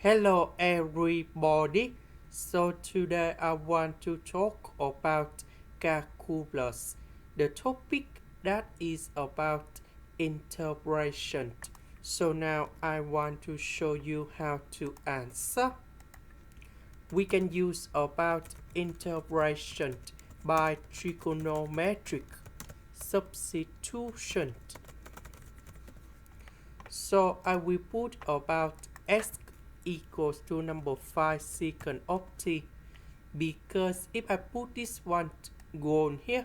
Hello everybody. So today I want to talk about calculus. The topic that is about integration. So now I want to show you how to answer. We can use about integration by trigonometric substitution. So I will put about s equals to number 5 secant of t, because if I put this one goal here,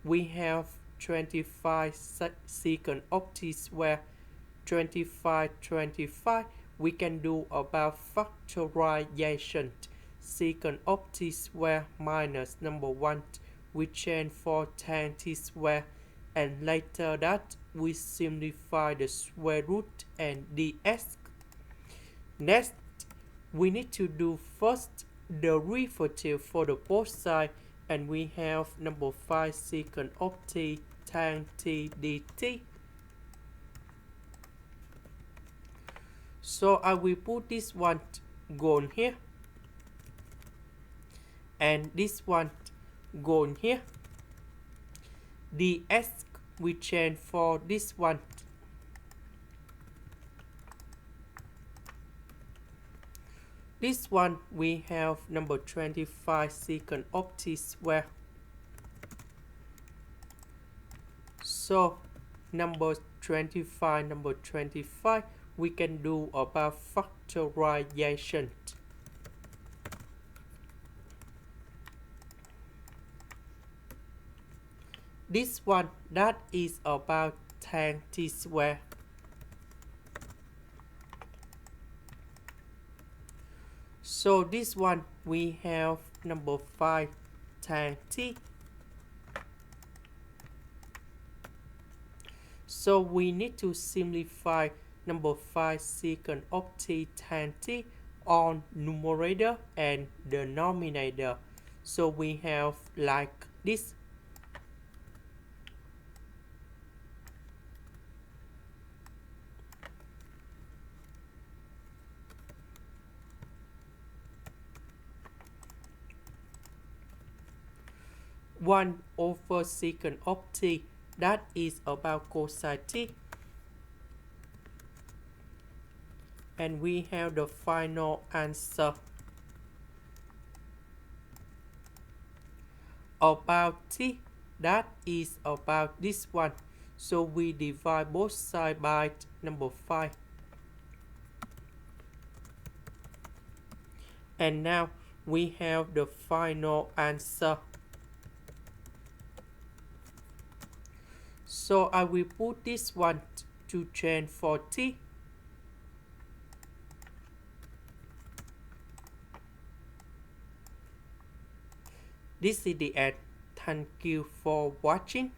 we have 25 secant of t square, 25 we can do about factorization. Secant of t square minus number 1 we change for tan t square, and later that we simplify the square root and ds. Next, we need to do first the derivative for the both sides, and we have number 5 secant of t tan t dt. So I will put this one gone here, and this one gone here. ds we change for this one. This one we have number 25 secant of t square. So number 25 we can do about factorization. This one that is about tan t square. So this one we have number 5 tan t. So we need to simplify number 5 secant of t tan t on numerator and denominator. So we have like this. One over secant of t, that is about cosine t. And we have the final answer. About t, that is about this one. So we divide both sides by number 5. And now we have the final answer. So I will put this one to change for t. This is the end. Thank you for watching.